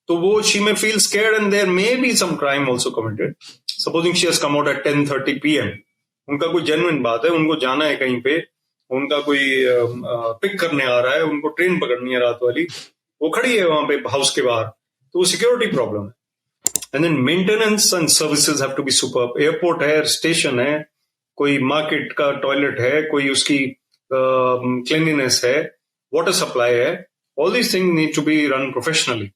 तो वो शी में feel scared and there may be some crime also committed. Supposing she has come out at 10:30 PM, उनका कोई genuine बात है, उनको जाना है कहीं पे, उनका कोई पिक करने आ रहा है, उनको ट्रेन पकड़नी है रात वाली, वो खड़ी है वहां पे हाउस के बाहर, तो वो सिक्योरिटी प्रॉब्लम है. And then maintenance and services have to be superb. Airport है, स्टेशन है, कोई मार्केट का टॉयलेट है, कोई उसकी क्लीनलीनेस है, वाटर सप्लाई है, all these thing need to be run professionally.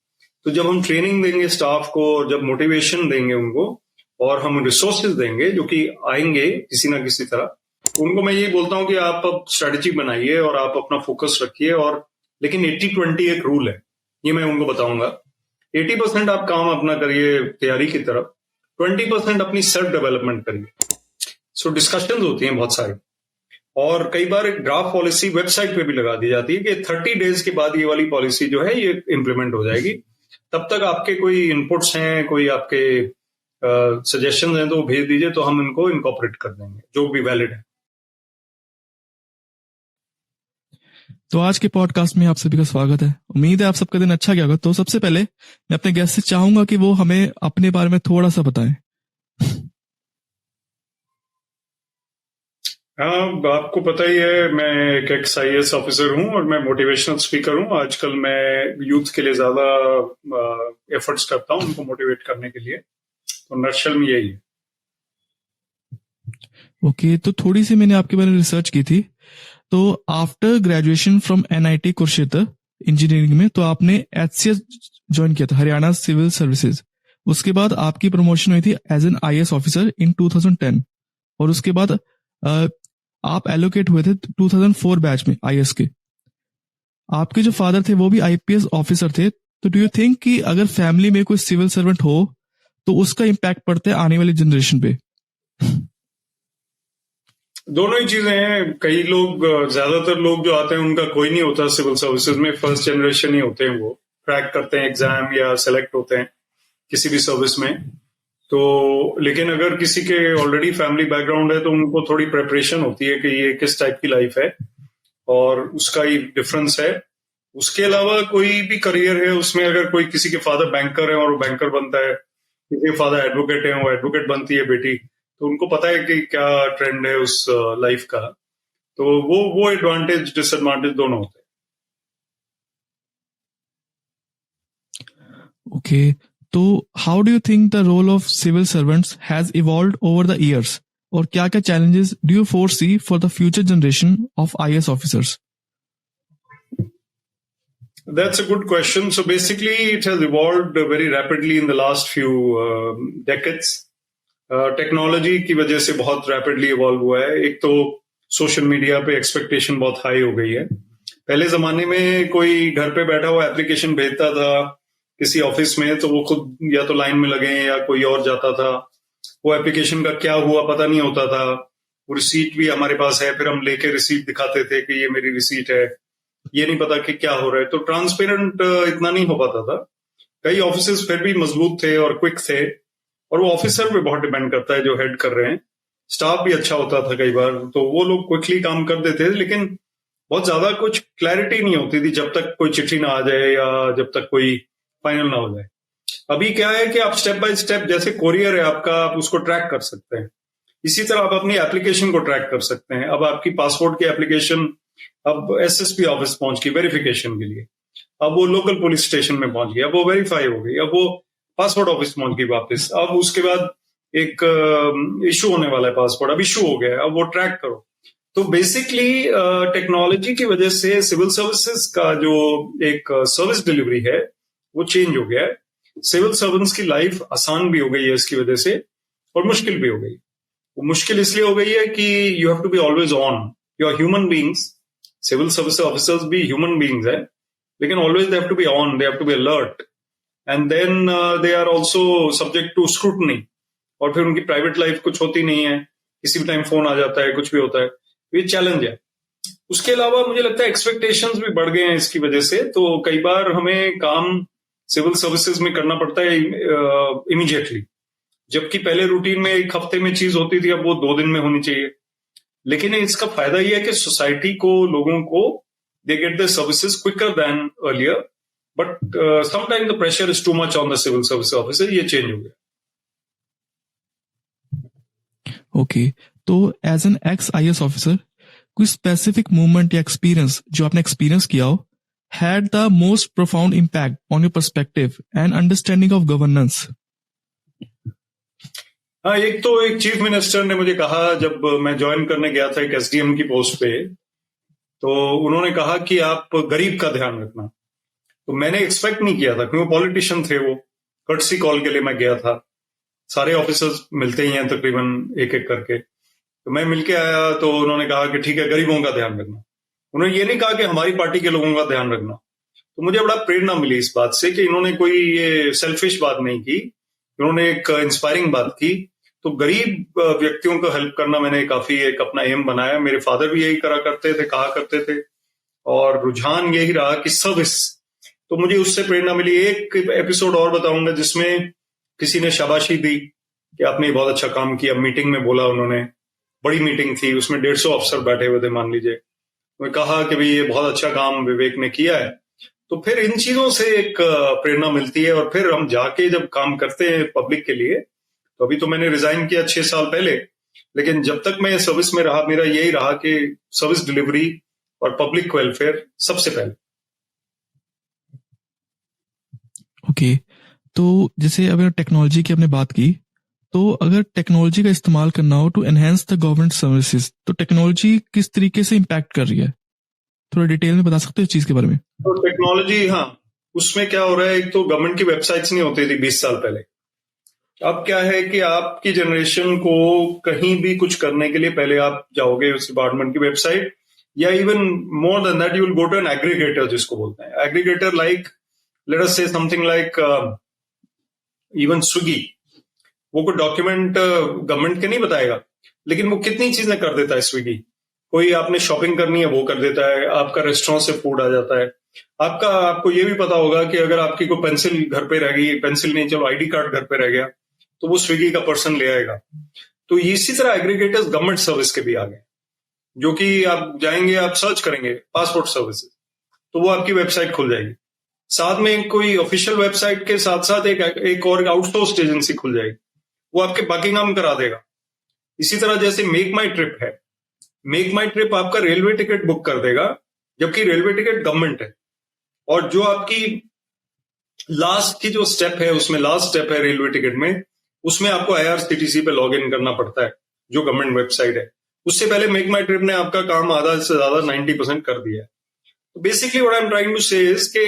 तो जब हम ट्रेनिंग देंगे स्टाफ को, जब मोटिवेशन देंगे उनको, और हम रिसोर्सेज देंगे जो कि आएंगे किसी ना किसी तरह, उनको मैं यही बोलता हूं कि आप अब स्ट्रेटेजी बनाइए और आप अपना फोकस रखिए. और लेकिन 80-20 एक रूल है, ये मैं उनको बताऊंगा. 80% आप काम अपना करिए तैयारी की तरफ, 20% अपनी सेल्फ डेवलपमेंट करिए. सो डिस्कशन होती हैं बहुत सारी, और कई बार एक ड्राफ्ट पॉलिसी वेबसाइट पे भी लगा दी जाती है कि 30 डेज के बाद ये वाली पॉलिसी जो है ये इम्प्लीमेंट हो जाएगी. तब तक आपके कोई इनपुट्स हैं, कोई आपके सजेशन हैं, तो भेज दीजिए, तो हम इनको इनकॉर्पोरेट कर देंगे जो भी वैलिड है. तो आज के पॉडकास्ट में आप सभी का स्वागत है. उम्मीद है आप सबका दिन अच्छा गया होगा. तो सबसे पहले मैं अपने गेस्ट से चाहूंगा कि वो हमें अपने बारे में थोड़ा सा बताएं. हाँ, आपको पता ही है, मैं एक IAS ऑफिसर हूँ और मैं मोटिवेशनल स्पीकर हूँ. आजकल मैं यूथ के लिए ज्यादा एफर्ट्स करता हूँ उनको मोटिवेट करने के लिए. तो नर्शल में यही है. ओके, तो थोड़ी सी मैंने आपके बारे में रिसर्च की थी. तो after graduation from NIT Kurukshetra engineering में, तो आपने HCS ज्वाइन किया था, हरियाणा सिविल सर्विसेज. उसके बाद आपकी प्रमोशन हुई थी as an IAS officer in 2010, और उसके बाद आप एलोकेट हुए थे 2004 बैच में IAS के. आपके जो फादर थे वो भी IPS ऑफिसर थे. तो डू यू थिंक कि अगर फैमिली में कोई सिविल सर्वेंट हो तो उसका इम्पैक्ट पड़ता है आने वाली जनरेशन पे? दोनों ही चीजें हैं. कई लोग, ज्यादातर लोग जो आते हैं उनका कोई नहीं होता सिविल सर्विसेज में, फर्स्ट जनरेशन ही होते हैं, वो क्रैक करते हैं एग्जाम या सेलेक्ट होते हैं किसी भी सर्विस में. तो लेकिन अगर किसी के ऑलरेडी फैमिली बैकग्राउंड है तो उनको थोड़ी प्रिपरेशन होती है कि ये किस टाइप की लाइफ है, और उसका ही डिफरेंस है. उसके अलावा कोई भी करियर है उसमें, अगर कोई किसी के फादर बैंकर है और वो बैंकर बनता है, किसी के फादर एडवोकेट है वो एडवोकेट बनती है बेटी, तो उनको पता है कि क्या ट्रेंड है उस लाइफ का. तो वो एडवांटेज डिसएडवांटेज दोनों होते हैं. ओके, तो how do you think the role of civil servants has evolved over the years, और क्या क्या challenges do you foresee for the future generation of IAS officers? That's a good question. So basically it has evolved very rapidly in the last few decades. Technology की वजह से बहुत rapidly evolve हुआ है. एक तो सोशल मीडिया पे expectation बहुत हाई हो गई है. पहले जमाने में कोई घर पे बैठा हुआ एप्लीकेशन भेजता था किसी ऑफिस में, तो वो खुद या तो लाइन में लगे या कोई और जाता था. वो एप्लीकेशन का क्या हुआ पता नहीं होता था. वो रिसीट भी हमारे पास है, फिर हम लेके रिसीट दिखाते थे कि ये मेरी रिसीट है, ये नहीं पता कि क्या हो रहा है. तो ट्रांसपेरेंट इतना नहीं हो पाता था. कई ऑफिसेज फिर भी मजबूत थे और क्विक थे, और वो ऑफिसर पे बहुत डिपेंड करता है जो हेड कर रहे हैं. स्टाफ भी अच्छा होता था कई बार, तो वो लोग क्विकली काम कर देते थे, लेकिन बहुत ज्यादा कुछ क्लैरिटी नहीं होती थी जब तक कोई चिट्ठी ना आ जाए या जब तक कोई फाइनल ना हो जाए. अभी क्या है कि आप स्टेप बाय स्टेप, जैसे कोरियर है आपका, आप उसको ट्रैक कर सकते हैं. इसी तरह आप अपनी एप्लीकेशन को ट्रैक कर सकते हैं. अब आपकी पासपोर्ट की एप्लीकेशन अब SSP ऑफिस पहुंच गई वेरिफिकेशन के लिए, अब वो लोकल पुलिस स्टेशन में पहुंच गई, अब वो वेरीफाई हो गई, अब वो पासपोर्ट ऑफिस पहुंच गई वापस. अब उसके बाद एक इशू होने वाला है पासपोर्ट, अब इशू हो गया है, अब वो ट्रैक करो. तो बेसिकली टेक्नोलॉजी की वजह से सिविल सर्विसेज का जो एक सर्विस डिलीवरी है वो चेंज हो गया है. सिविल सर्वेंट्स की लाइफ आसान भी हो गई है इसकी वजह से, और मुश्किल भी हो गई. वो मुश्किल इसलिए हो गई है कि you have to be always on. You are human beings. Civil service officers भी ह्यूमन बींग्स है, लेकिन always they have to be on, they have to be alert, and then they are also subject to scrutiny. और फिर उनकी private life कुछ होती नहीं है, किसी भी टाइम फोन आ जाता है, कुछ भी होता है. ये चैलेंज है. उसके अलावा मुझे लगता है एक्सपेक्टेशंस भी बढ़ गए हैं इसकी वजह से. तो कई बार हमें काम सिविल सर्विसेज में करना पड़ता है इमीडिएटली, जबकि पहले रूटीन में एक हफ्ते में चीज होती थी, अब वो 2 दिन में होनी चाहिए. लेकिन इसका फायदा यह है कि सोसाइटी को, लोगों को, they get the services quicker than earlier, but sometime the pressure is too much on the civil service officer, ये चेंज हो गया। ओके, तो as an ex IAS officer कोई स्पेसिफिक मोमेंट या एक्सपीरियंस जो आपने एक्सपीरियंस किया हो had the most profound impact on your perspective and understanding of governance? हाँ, एक चीफ मिनिस्टर ने मुझे कहा जब मैं ज्वाइन करने गया था एक SDM की पोस्ट पे, तो उन्होंने कहा कि आप गरीब का ध्यान रखना। तो मैंने एक्सपेक्ट नहीं किया था क्योंकि पॉलिटिशियन थे, वो कर्टसी कॉल के लिए मैं गया था। सारे ऑफिसर्स मिलते ही हैं तकरीबन एक एक करके, तो मैं मिलके आया तो उन्होंने कहा कि ठीक है गरीबों का ध्यान रखना। उन्होंने ये नहीं कहा कि हमारी पार्टी के लोगों का ध्यान रखना। तो मुझे बड़ा प्रेरणा मिली इस बात से कि इन्होंने कोई ये सेल्फिश बात नहीं की, इन्होंने एक इंस्पायरिंग बात की। तो गरीब व्यक्तियों को हेल्प करना मैंने काफी एक अपना एम बनाया। मेरे फादर भी यही करा करते थे, कहा करते थे, और रुझान यही रहा कि सर्विस। तो मुझे उससे प्रेरणा मिली। एक एपिसोड और बताऊंगा जिसमें किसी ने शाबाशी दी कि आपने बहुत अच्छा काम किया। मीटिंग में बोला उन्होंने, बड़ी मीटिंग थी, उसमें 150 अफसर बैठे हुए थे मान लीजिए। मैं कहा कि भाई ये बहुत अच्छा काम विवेक ने किया है। तो फिर इन चीजों से एक प्रेरणा मिलती है, और फिर हम जाके जब काम करते हैं पब्लिक के लिए, तो अभी तो मैंने रिजाइन किया 6 साल पहले, लेकिन जब तक मैं सर्विस में रहा मेरा यही रहा कि सर्विस डिलीवरी और पब्लिक वेलफेयर सबसे पहले। ओके, तो जैसे अगर टेक्नोलॉजी की आपने बात की, तो अगर टेक्नोलॉजी का इस्तेमाल करना हो to enhance the government services, तो टेक्नोलॉजी किस तरीके से इम्पैक्ट कर रही है? थोड़ा डिटेल में बता सकते हो इस चीज के बारे में? तो टेक्नोलॉजी, हाँ, उसमें क्या हो रहा है, एक तो गवर्नमेंट की वेबसाइट्स नहीं होती थी 20 साल पहले। अब क्या है कि आपकी जनरेशन को कहीं भी कुछ करने के लिए पहले आप जाओगे उस डिपार्टमेंट की वेबसाइट, या even more than that you will go to an aggregator, जिसको बोलते हैं एग्रीगेटर, लाइक लेट अस से समथिंग लाइक इवन स्विगी। वो कोई डॉक्यूमेंट गवर्नमेंट के नहीं बताएगा, लेकिन वो कितनी चीजें कर देता है स्विगी। कोई आपने शॉपिंग करनी है वो कर देता है, आपका रेस्टोरेंट से फूड आ जाता है। आपको ये भी पता होगा कि अगर आपकी कोई पेंसिल घर पे रह गई, पेंसिल नहीं चलो ID कार्ड घर पे रह गया, तो वो स्विगी का पर्सन ले आएगा। तो इसी तरह एग्रीगेटर्स गवर्नमेंट सर्विस के भी आ गए, जो कि आप जाएंगे, आप सर्च करेंगे पासपोर्ट सर्विसेज, तो वो आपकी वेबसाइट खुल जाएगी। साथ में कोई ऑफिशियल वेबसाइट के साथ साथ एक और आउटसोर्स्ड एजेंसी खुल जाएगी, वो आपके बाकी काम करा देगा। इसी तरह जैसे मेक माई ट्रिप है, मेक माई ट्रिप आपका रेलवे टिकट बुक कर देगा, जबकि रेलवे टिकट गवर्नमेंट है। और जो आपकी लास्ट की जो स्टेप है, उसमें लास्ट स्टेप है रेलवे टिकट में, उसमें आपको IRCTC पे लॉग इन करना पड़ता है, जो गवर्नमेंट वेबसाइट है। उससे पहले मेक माई ट्रिप ने आपका काम आधा से ज्यादा 90% कर दिया है। तो basically what I am trying to say is के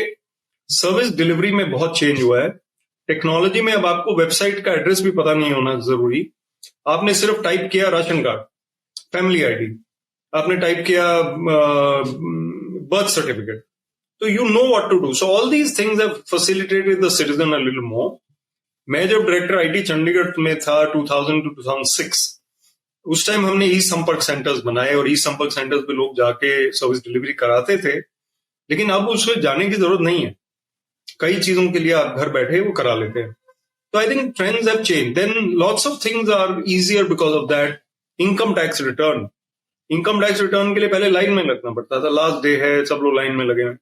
सर्विस डिलीवरी में बहुत चेंज हुआ है। टेक्नोलॉजी में अब आपको वेबसाइट का एड्रेस भी पता नहीं होना जरूरी। आपने सिर्फ टाइप किया राशन कार्ड, फैमिली ID, आपने टाइप किया बर्थ सर्टिफिकेट, तो you know what to do. So all these things have facilitated the citizen a little more. मैं जब डायरेक्टर IT चंडीगढ़ में था 2000 to 2006, उस टाइम हमने ई संपर्क सेंटर्स बनाए, और ई संपर्क सेंटर्स पे लोग जाके सर्विस डिलीवरी कराते थे। लेकिन अब उसमें जाने की जरूरत नहीं है, कई चीजों के लिए आप घर बैठे वो करा लेते हैं। तो I think trends have change, then lots of things are easier because of that. Income tax return के लिए पहले लाइन में लगना पड़ता था, लास्ट डे है सब लोग लाइन में लगे हैं,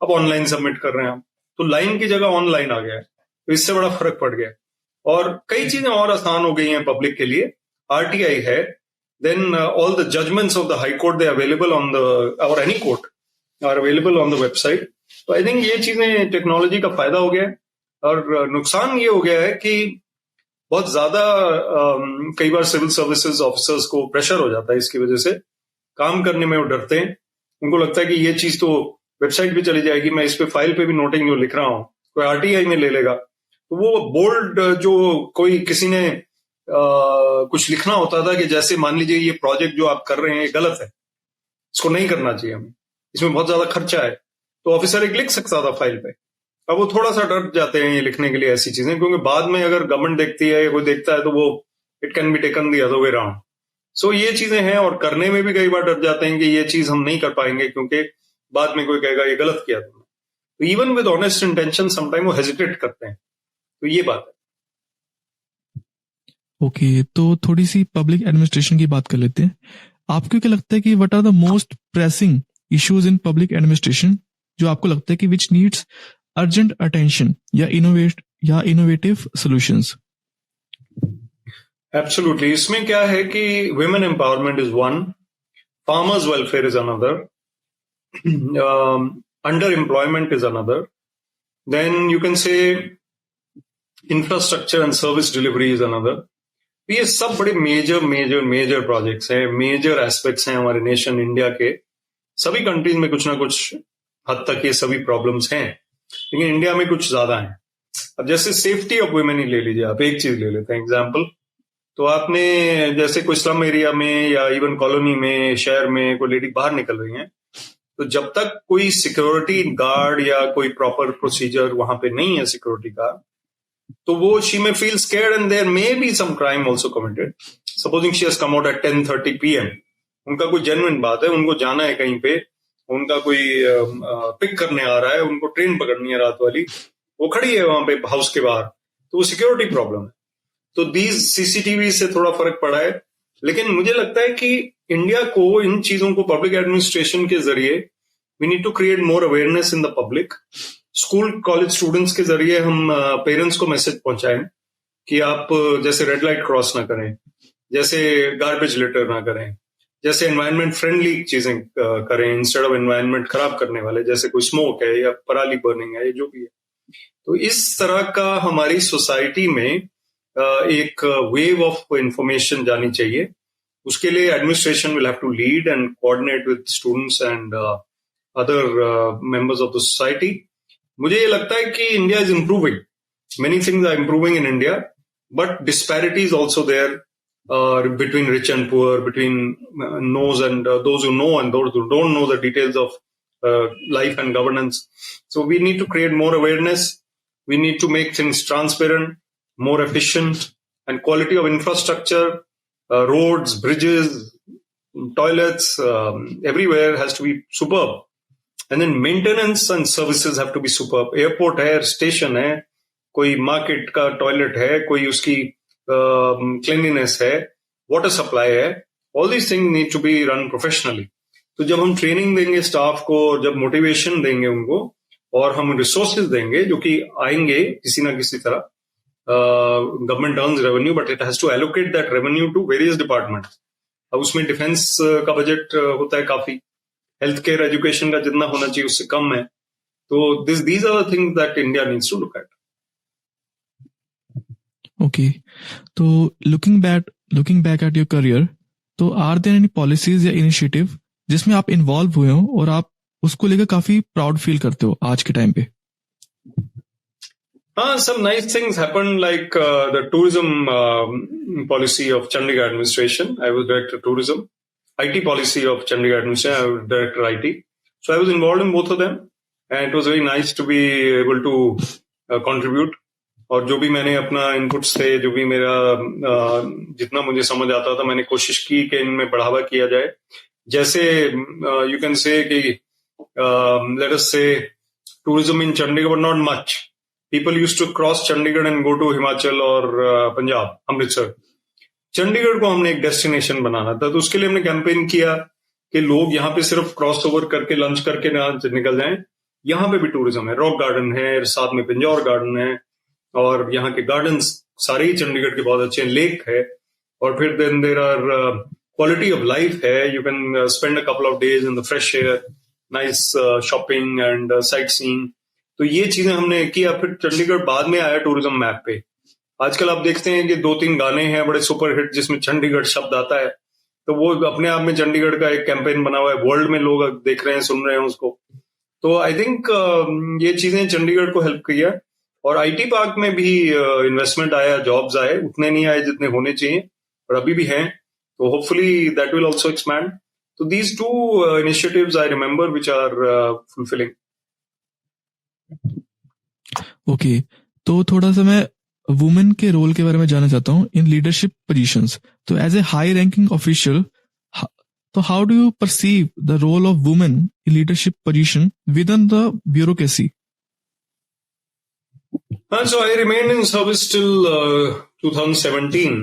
अब ऑनलाइन सबमिट कर रहे हैं हम, तो लाइन की जगह ऑनलाइन आ गया है, तो इससे बड़ा फर्क पड़ गया। और कई चीजें और आसान हो गई हैं पब्लिक के लिए। RTI है, then all the judgements of the high court they available on the, और any court are available on the website. तो आई थिंक ये चीजें टेक्नोलॉजी का फायदा हो गया है। और नुकसान ये हो गया है कि बहुत ज्यादा कई बार सिविल सर्विसेज ऑफिसर्स को प्रेशर हो जाता है, इसकी वजह से काम करने में वो डरते हैं। उनको लगता है कि ये चीज तो वेबसाइट पे चली जाएगी, मैं इस पे फाइल पे भी नोटिंग जो लिख रहा हूँ कोई RTI में ले लेगा। तो वो बोल्ड, जो कोई किसी ने कुछ लिखना होता था कि जैसे मान लीजिए ये प्रोजेक्ट जो आप कर रहे हैं ये गलत है, इसको नहीं करना चाहिए हमें, इसमें बहुत ज्यादा खर्चा है, तो ऑफिसर एक लिख सकता था फाइल पे। अब वो थोड़ा सा डर जाते हैं ये लिखने के लिए ऐसी चीजें, क्योंकि बाद में अगर गवर्नमेंट देखती है या कोई देखता है तो वो it can be taken the other way round. So ये चीजें हैं, और करने में भी कई बार डर जाते हैं कि ये चीज हम नहीं कर पाएंगे क्योंकि बाद में कोई कहेगा ये गलत किया तुमने। तो even with honest intention sometime वो हेजिटेट करते हैं, तो ये बात है। ओके, तो थोड़ी सी पब्लिक एडमिनिस्ट्रेशन की बात कर लेते हैं। आपको क्या लगता है कि what are the most pressing issues in public administration, जो आपको लगता है कि विच नीड्स अर्जेंट अटेंशन या इनोवेटिव सॉल्यूशंस? एब्सोल्युटली. इसमें क्या है कि women empowerment is one, farmers welfare is another, underemployment is another, then you can say infrastructure and service delivery is another. ये सब बड़े मेजर प्रोजेक्ट्स हैं, मेजर एस्पेक्ट्स हैं हमारे नेशन इंडिया के. सभी कंट्रीज में कुछ ना कुछ हद तक ये सभी प्रॉब्लम्स हैं, लेकिन इंडिया में कुछ ज्यादा हैं. अब जैसे सेफ्टी ऑफ वुमेन ही ले लीजिए आप, एक चीज ले लेते हैं एग्जाम्पल. तो आपने जैसे कोई स्लम एरिया में या इवन कॉलोनी में, शहर में कोई लेडी बाहर निकल रही है, तो जब तक कोई सिक्योरिटी गार्ड या कोई प्रॉपर प्रोसीजर वहां पे नहीं है सिक्योरिटी का, तो वो शी में feel scared and there may be some crime also committed. Supposing she has come out at 10:30 PM, उनका कोई जेन्युइन बात है, उनको जाना है कहीं पे, उनका कोई पिक करने आ रहा है, उनको ट्रेन पकड़नी है रात वाली, वो खड़ी है वहां पे हाउस के बाहर, तो वो सिक्योरिटी प्रॉब्लम है. तो दीज सीसीटीवी से थोड़ा फर्क पड़ा है. लेकिन मुझे लगता है कि इंडिया को इन चीजों को पब्लिक एडमिनिस्ट्रेशन के जरिए we need to create more awareness in the public. School college students के जरिए हम पेरेंट्स को मैसेज पहुंचाएं कि आप जैसे रेड लाइट क्रॉस ना करें, जैसे गार्बेज लिटर ना करें, जैसे एनवायरनमेंट फ्रेंडली चीजें करें इंस्टेड ऑफ एनवायरनमेंट खराब करने वाले, जैसे कोई स्मोक है या पराली बर्निंग है, जो भी है. तो इस तरह का हमारी सोसाइटी में एक वेव ऑफ इंफॉर्मेशन जानी चाहिए. उसके लिए administration will have to lead and coordinate with students and other members of the society. मुझे ये लगता है कि India is improving, many things are improving in India, but disparity is also there between rich and poor, between knows and those who know and those who don't know the details of life and governance. So we need to create more awareness. We need to make things transparent, more efficient, and quality of infrastructure, roads, bridges, toilets, everywhere has to be superb. And then maintenance and services have to be superb. Airport है, station है, कोई market का toilet है, कोई उसकी cleanliness है, water supply है, all these things need to be run professionally. तो जब हम ट्रेनिंग देंगे स्टाफ को, जब मोटिवेशन देंगे उनको, और हम रिसोर्सेज देंगे जो कि आएंगे किसी ना किसी तरह, government earns revenue but it has to allocate that revenue to various departments. अब उसमें डिफेंस का बजट होता है काफी, हेल्थ केयर एजुकेशन का जितना होना चाहिए उससे कम है. तो these are the things that India needs to look at. Okay, तो looking back at your career, तो are there any policies या initiative जिसमें आप इन्वॉल्व हुए हो और आप उसको लेकर काफी प्राउड फील करते हो आज के टाइम पे? Some nice things happened, like the tourism policy of Chandigarh administration. I was director of tourism. IT policy of Chandigarh administration, I was director IT. So I was involved in both of them, and it was very nice to be able to contribute. और जो भी मैंने अपना inputs थे, जो भी मेरा जितना मुझे समझ आता था, मैंने कोशिश की कि इनमें बढ़ावा किया जाए. जैसे यू कैन से कि लेट अस से tourism in Chandigarh but not much. People used to cross Chandigarh and go to Himachal और पंजाब, अमृतसर. चंडीगढ़ को हमने एक डेस्टिनेशन बनाना था, तो उसके लिए हमने कैंपेन किया कि लोग यहाँ पे सिर्फ क्रॉस ओवर करके लंच करके निकल जाएं. यहाँ पे भी टूरिज्म है, रॉक गार्डन है, साथ में पिंजौर गार्डन है, और यहाँ के गार्डन्स सारे ही चंडीगढ़ के बहुत अच्छे हैं, लेक है, और फिर then there are quality of life है. You can spend a couple of days in the fresh air, nice shopping and sightseeing. तो ये चीजें हमने किया. फिर चंडीगढ़ बाद में आया टूरिज्म मैप पे. आजकल आप देखते हैं कि 2-3 गाने हैं बड़े सुपर हिट जिसमें चंडीगढ़ शब्द आता है, तो वो अपने आप में चंडीगढ़ का एक कैंपेन बना हुआ है, वर्ल्ड में लोग देख रहे हैं, सुन रहे हैं उसको. तो आई थिंक ये चीजें चंडीगढ़ को हेल्प किया. और आईटी पार्क में भी इन्वेस्टमेंट आया, जॉब्स आए, उतने नहीं आए जितने होने चाहिए, और अभी भी हैं. तो hopefully that will also expand. तो these 2 initiatives I remember which are fulfilling. Okay, तो थोड़ा सा मैं वुमेन के रोल के बारे में जानना चाहता हूँ इन लीडरशिप पोजीशंस. तो as a high ranking official, तो how do you perceive the role of women in leadership position within the bureaucracy? So I remained in service till 2017,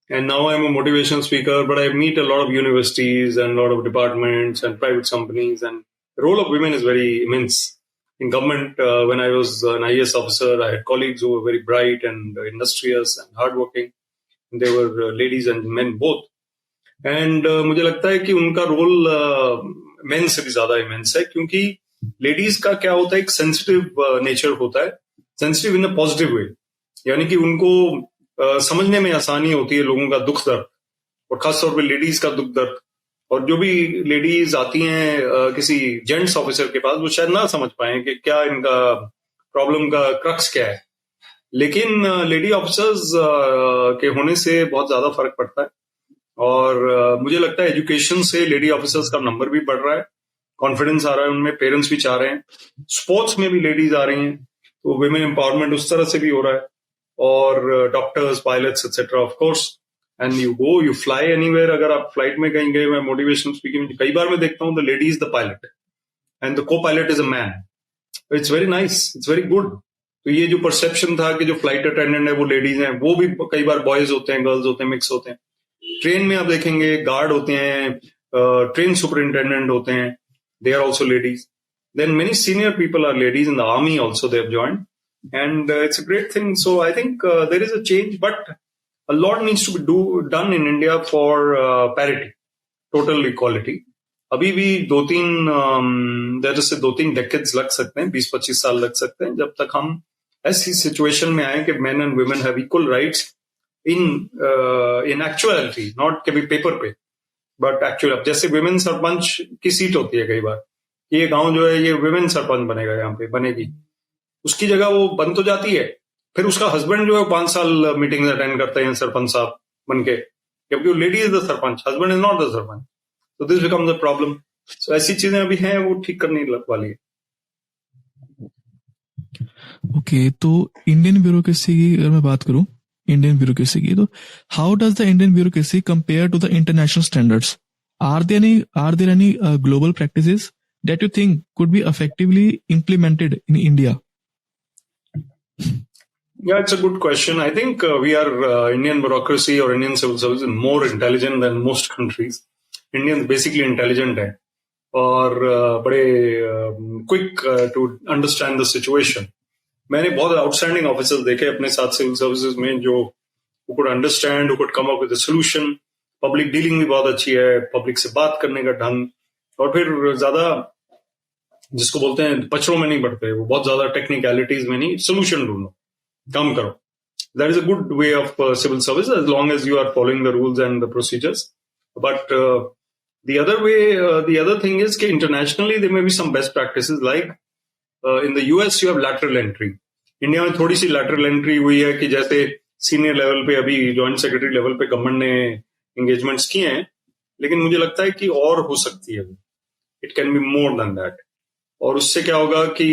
and now I'm a motivational speaker, but I meet a lot of universities and a lot of departments and private companies, and the role of women is very immense. in government, when I was an IAS officer, I had colleagues who were very bright and industrious and hardworking. They were ladies and men both. And मुझे लगता है कि उनका role main से भी ज्यादा immense है, क्योंकि लेडीज का क्या होता है, एक सेंसिटिव नेचर होता है, sensitive in a positive way, यानी कि उनको समझने में आसानी होती है लोगों का दुख दर्द, और खासतौर पे लेडीज का दुख दर्द। और जो भी लेडीज आती हैं किसी जेंट्स ऑफिसर के पास, वो शायद ना समझ पाए कि क्या इनका प्रॉब्लम का क्रक्स क्या है, लेकिन लेडी ऑफिसर्स के होने से बहुत ज्यादा फर्क पड़ता है। और मुझे लगता है एजुकेशन से लेडी ऑफिसर्स का नंबर भी बढ़ रहा है, कॉन्फिडेंस आ रहा है उनमें, पेरेंट्स भी चाह रहे हैं, स्पोर्ट्स में भी लेडीज आ रही हैं, तो वुमेन एम्पावरमेंट उस तरह से भी हो रहा है। और doctors, pilots etcetera, of course, and you go, you fly anywhere. अगर आप फ्लाइट में कहीं गए, मैं मोटिवेशनल स्पीकिंग कई बार मैं देखता हूँ, the lady is the pilot and the copilot is a man. It's very nice, it's very good. तो ये जो परसेप्शन था कि जो फ्लाइट अटेंडेंट है वो लेडीज हैं, वो भी कई बार बॉयज होते हैं, गर्ल्स होते हैं, मिक्स होते हैं। ट्रेन में आप देखेंगे गार्ड होते हैं, ट्रेन सुपरिंटेंडेंट होते हैं, they are also ladies. Then many senior people are ladies in the army also, they have joined, and it's a great thing. So I think there is a change, but a lot needs to be done in India for parity, total equality. अभी भी 2-3 decades लग सकते हैं, 20-25 साल लग सकते हैं, जब तक हम ऐसी सिचुएशन में आए कि men and women have equal rights in actuality, not कभी पेपर पे, but actually। अब जैसे women सरपंच की सीट होती है कई बार, ये गांव जो है ये women सरपंच बनेगा, यहाँ पे बनेगी, उसकी जगह वो बन तो जाती है, फिर उसका हस्बैंड जो है 5 साल मीटिंग अटेंड करते हैं सरपंच साहब बन के, जबकि वो lady is the sarpanch, husband is not the sarpanch. तो दिस बिकम्स अ प्रॉब्लम। सो ऐसी चीजें अभी हैं, वो ठीक करने वाली है। ओके, तो इंडियन ब्यूरोक्रेसी की अगर मैं बात करूं, इंडियन ब्यूरोक्रेसी की, तो how does the Indian bureaucracy compare to the international standards? Are there any global practices that you think could be effectively implemented in India? Yeah, it's a good question. I think we are Indian bureaucracy or Indian civil service is more intelligent than most countries. Indians basically intelligent है और बड़े quick to understand the situation. मैंने बहुत outstanding officers देखे अपने साथ civil services में, जो who could understand, who could come up with a solution. Public dealing भी बहुत अच्छी है, public से बात करने का ढंग, और फिर ज्यादा जिसको बोलते हैं पचड़ों में नहीं पड़ते, वो बहुत ज्यादा टेक्निकलिटीज में नहीं, सोल्यूशन ढूंढो, काम करो। That is a good way of civil service, as long as you are following the rules and the procedures. But the other thing is कि internationally there may be some best practices, like in the US you have lateral entry. India में थोड़ी सी lateral entry हुई है कि जैसे senior level पे, अभी joint secretary level पे गवर्नमेंट ने एंगेजमेंट्स किए हैं, लेकिन मुझे लगता है कि और हो सकती है, it can be more than that. और उससे क्या होगा कि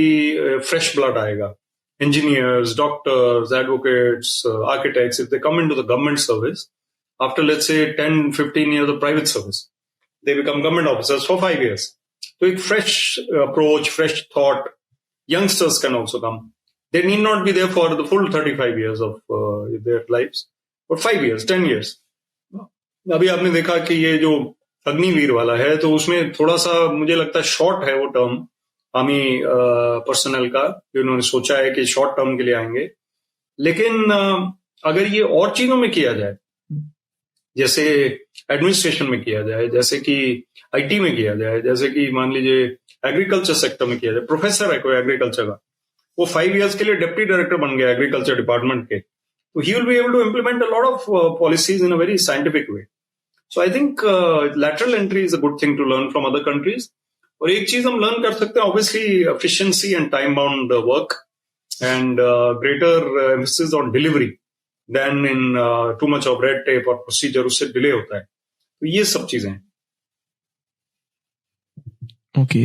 फ्रेश ब्लड आएगा, engineers, doctors, advocates, architects, if they come into the government service after let's say 10-15 years of private service, they become government officers for 5 years. So एक fresh approach, fresh thought, youngsters can also come. They need not be there for the full 35 years of their lives, but 5 years, 10 years. अभी आपने देखा कि ये जो अग्निवीर वाला है, तो उसमें थोड़ा सा मुझे लगता है शॉर्ट है वो टर्म आर्मी पर्सनल का, उन्होंने सोचा है कि शॉर्ट टर्म के लिए आएंगे। लेकिन अगर ये और चीजों में किया जाए, जैसे एडमिनिस्ट्रेशन में किया जाए, जैसे कि आईटी में किया जाए, जैसे कि मान लीजिए एग्रीकल्चर सेक्टर में किया जाए, प्रोफेसर है कोई एग्रीकल्चर का, वो 5 years के लिए डिप्टी डायरेक्टर बन गया एग्रीकल्चर डिपार्टमेंट के, तो he will be able to implement a lot of policies in a very scientific way. So I think lateral entry is a good thing to learn from other countries. और एक चीज हम learn कर सकते हैं, obviously efficiency and time bound work and greater emphasis on delivery than in too much of red tape और procedure, उससे delay होता है। तो ये सब चीजें हैं। ओके,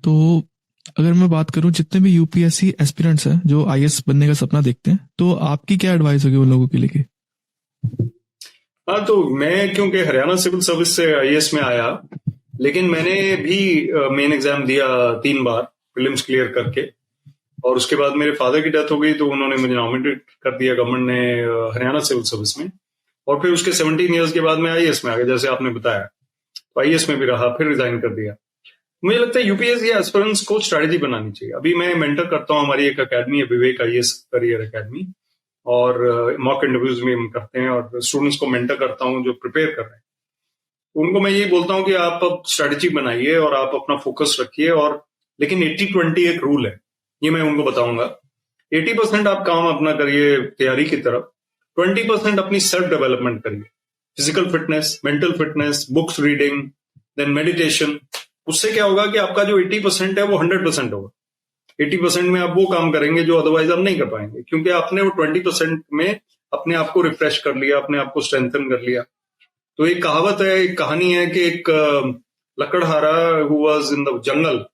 तो अगर मैं बात करूं, जितने भी यूपीएससी एस्पिरेंट्स हैं जो आईएएस बनने का सपना देखते हैं, तो आपकी क्या एडवाइस होगी उन लोगों के लिए? हाँ, तो मैं क्योंकि हरियाणा सिविल सर्विस से आईएएस में आया, लेकिन मैंने भी मेन एग्जाम दिया 3 बार प्रीलिम्स क्लियर करके, और उसके बाद मेरे फादर की डेथ हो गई, तो उन्होंने मुझे नॉमिनेट कर दिया गवर्नमेंट ने हरियाणा सिविल सर्विस में। और फिर उसके 17 years के बाद मैं आईएएस में आ गया, जैसे आपने बताया, तो आईएएस में भी रहा, फिर रिजाइन कर दिया। मुझे लगता है यूपीएससी एस्पिरेंट्स को स्ट्रेटेजी बनानी चाहिए। अभी मैं मेंटर करता हूँ, हमारी एक अकेडमी है विवेक आईएएस करियर अकेडमी, और मॉक इंटरव्यूज भी हम करते हैं और स्टूडेंट्स को मेंटर करता हूँ जो प्रिपेयर कर रहे हैं। उनको मैं यही बोलता हूँ कि आप अब स्ट्रेटेजी बनाइए और आप अपना फोकस रखिए, और लेकिन 80-20 एक रूल है, ये मैं उनको बताऊंगा। 80% आप काम अपना करिए तैयारी की तरफ, 20% अपनी सेल्फ डेवलपमेंट करिए, physical fitness, mental fitness, books reading, then meditation. उससे क्या होगा कि आपका जो 80% है वो 100% होगा। 80% में आप वो काम करेंगे जो अदरवाइज आप नहीं कर पाएंगे, क्योंकि आपने वो 20% में अपने आप को रिफ्रेश कर लिया, अपने आप को स्ट्रेंथन कर लिया। तो एक कहावत है, एक कहानी है कि एक लकड़हारा who was in the jungle,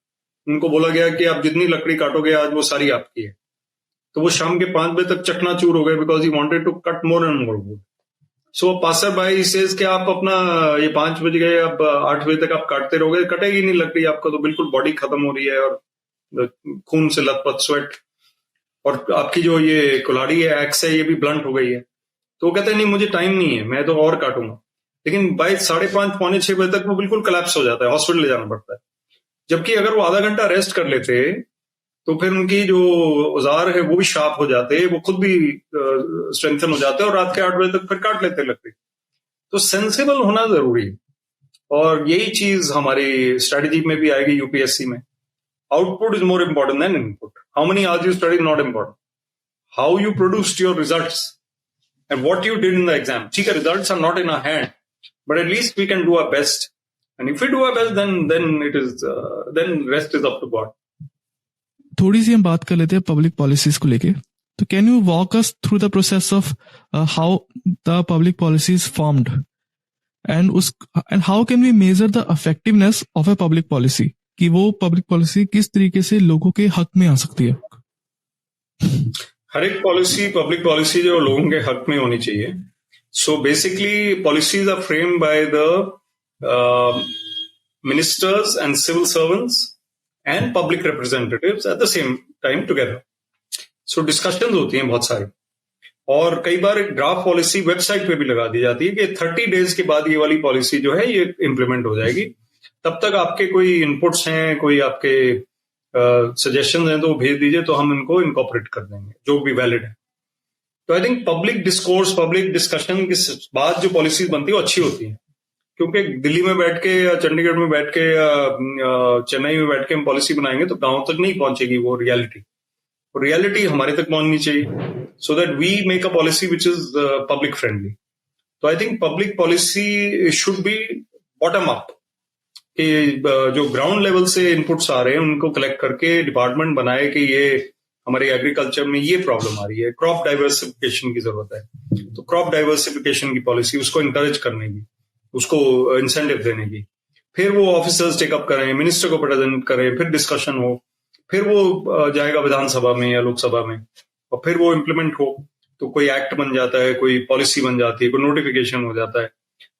उनको बोला गया कि आप जितनी लकड़ी काटोगे आज वो सारी आपकी है। तो वो शाम के 5 बजे तक चकनाचूर हो गए because he wanted to cut more and more wood. So passer by says कि आप अपना ये 5 बज गए, अब 8 बजे तक आप काटते रहोगे, कटेगी नहीं लकड़ी, आपका तो बिल्कुल बॉडी खत्म हो रही है और खून से लथपथ स्वेट, और आपकी जो ये कुल्हाड़ी है, एक्स है, ये भी ब्लंट हो गई है। तो वो कहते हैं नहीं मुझे टाइम नहीं है, मैं तो और काटूंगा। लेकिन बाय 5:30 पौने 6 बजे तक वो बिल्कुल कोलैप्स हो जाता है, हॉस्पिटल ले जाना पड़ता है। जबकि अगर वो आधा घंटा रेस्ट कर लेते तो फिर उनकी जो औजार है वो भी शार्प हो जाते, वो खुद भी स्ट्रेंथन हो जाते और रात के 8 बजे तक फिर काट लेते लकड़ी। तो सेंसिबल होना जरूरी है, और यही चीज हमारी स्ट्रेटेजी में भी आएगी यूपीएससी में। Output is more important than input. How many hours you study not important, how you produced your results and what you did in the exam. ठीक है, results are not in our hand, but at least we can do our best, and if we do our best, then it is then rest is up to God. थोड़ी सी हम बात कर लेते हैं public policies को लेके। तो can you walk us through the process of how the public policies formed and how can we measure the effectiveness of a public policy, कि वो पब्लिक पॉलिसी किस तरीके से लोगों के हक में आ सकती है? हर एक पॉलिसी, पब्लिक पॉलिसी जो लोगों के हक में होनी चाहिए। So basically, policies are framed by the ministers and civil servants and public representatives at the same time together. So discussions होती हैं बहुत सारी, और कई बार एक ड्राफ्ट पॉलिसी वेबसाइट पे भी लगा दी जाती है कि 30 डेज के बाद ये वाली पॉलिसी जो है ये इम्प्लीमेंट हो जाएगी। तब तक आपके कोई इनपुट्स हैं, कोई आपके सजेशंस हैं, तो वो भेज दीजिए, तो हम इनको इनकॉर्पोरेट कर देंगे जो भी वैलिड है। तो I think public discourse, public discussion के बाद जो पॉलिसीज बनती है वो अच्छी होती है, क्योंकि दिल्ली में बैठ के या चंडीगढ़ में बैठ के या चेन्नई में बैठ के हम पॉलिसी बनाएंगे तो गांव तक नहीं पहुंचेगी वो रियलिटी। और रियलिटी हमारे तक पहुंचनी चाहिए, so that we make a policy which is public friendly. तो I think public policy should be bottom up, कि जो ग्राउंड लेवल से इनपुट्स आ रहे हैं उनको कलेक्ट करके डिपार्टमेंट बनाए कि ये हमारे एग्रीकल्चर में ये प्रॉब्लम आ रही है, क्रॉप डाइवर्सिफिकेशन की जरूरत है, तो क्रॉप डाइवर्सिफिकेशन की पॉलिसी, उसको इंकरेज करने की, उसको इंसेंटिव देने की। फिर वो ऑफिसर्स टेकअप करें, मिनिस्टर को प्रेजेंट करें, फिर डिस्कशन हो, फिर वो जाएगा विधानसभा में या लोकसभा में, और फिर वो इम्प्लीमेंट हो, तो कोई एक्ट बन जाता है, कोई पॉलिसी बन जाती है, कोई नोटिफिकेशन हो जाता है,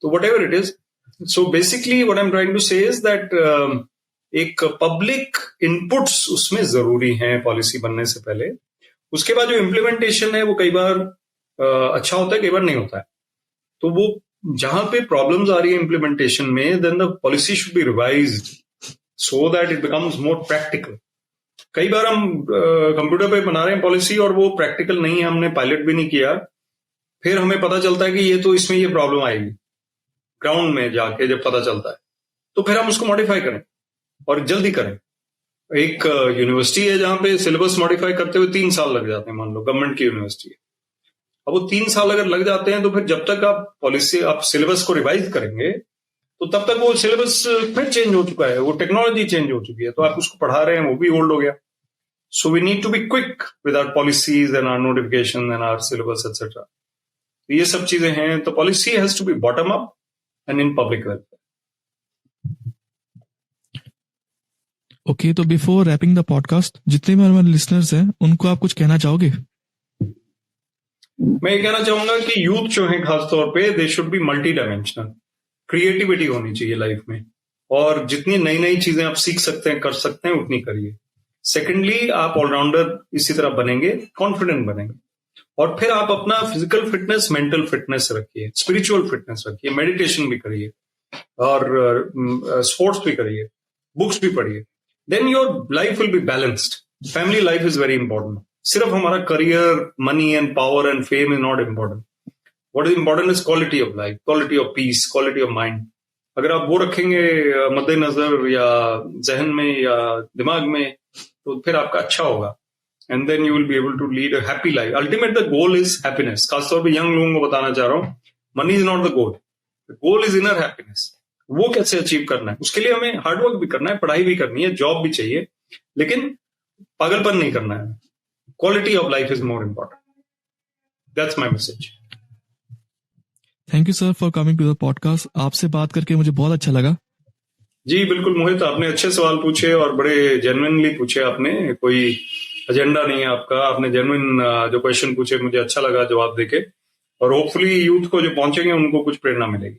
तो whatever it is. So basically what I am trying to say is that एक पब्लिक इनपुट्स उसमें जरूरी हैं पॉलिसी बनने से पहले। उसके बाद जो इम्प्लीमेंटेशन है वो कई बार अच्छा होता है, कई बार नहीं होता है। तो वो जहां पे प्रॉब्लम्स आ रही है इम्प्लीमेंटेशन में, then the policy should be revised so that it becomes more practical. कई बार हम कंप्यूटर पे बना रहे हैं पॉलिसी और वो प्रैक्टिकल नहीं है, हमने पायलट भी नहीं किया, फिर हमें पता चलता है कि ये तो इसमें ये प्रॉब्लम आएगी। ग्राउंड में जाके जब पता चलता है तो फिर हम उसको मॉडिफाई करें और जल्दी करें। एक यूनिवर्सिटी है जहां पे सिलेबस मॉडिफाई करते हुए 3 साल लग जाते हैं, मान लो गवर्नमेंट की यूनिवर्सिटी है। अब वो 3 साल अगर लग जाते हैं तो फिर जब तक आप पॉलिसी, आप सिलेबस को रिवाइज करेंगे तो तब तक वो सिलेबस फिर चेंज हो चुका है, वो टेक्नोलॉजी चेंज हो चुकी है, तो आप उसको पढ़ा रहे हैं वो भी ओल्ड हो गया। So we need to be quick with our policies and our notification and our syllabus etcetera. ये सब चीजें हैं, तो policy has to be bottom up and in public welfare. Okay, तो बिफोर रैपिंग द पॉडकास्ट, जितने भी हमारे listeners हैं उनको आप कुछ कहना चाहोगे? मैं ये कहना चाहूंगा कि यूथ जो है खासतौर पे, they should be multi dimensional. Creativity होनी चाहिए लाइफ में, और जितनी नई नई चीजें आप सीख सकते हैं, कर सकते हैं, उतनी करिए। सेकेंडली, आप ऑलराउंडर इसी तरह बनेंगे, कॉन्फिडेंट बनेंगे, और फिर आप अपना फिजिकल फिटनेस, मेंटल फिटनेस रखिए, स्पिरिचुअल फिटनेस रखिए, मेडिटेशन भी करिए और स्पोर्ट्स भी करिए। बुक्स भी पढ़िए, then your life will be balanced. Family life is very important. सिर्फ हमारा career, money and power and fame is not important. What is important is quality of life, quality of peace, quality of mind. अगर आप वो रखेंगे मद्देनजर या जहन में या दिमाग में, तो फिर आपका अच्छा होगा. And then you will be able to lead a happy life. Ultimate the goal is happiness. खासतौर पे यंग लोगों को बताना चाह रहा हूँ, money is not the goal. The goal is inner happiness. वो कैसे अचीव करना है, उसके लिए हमें हार्डवर्क भी करना है, पढ़ाई भी करनी है, जॉब भी चाहिए, लेकिन पागलपन नहीं करना है. Quality of life is more important. That's my message. Thank you sir for coming to the podcast. आपसे बात करके मुझे बहुत अच्छा लगा. जी बिल्कुल मोहित, आपने अच्छे सवाल पूछे और बड़े जेन्युइनली पूछे आपने. कोई एजेंडा नहीं है आपका. आपने जेन्युइन जो क्वेश्चन पूछे, मुझे अच्छा लगा जवाब देके. और होपफुली यूथ को जो पहुंचेंगे उनको कुछ प्रेरणा मिलेगी.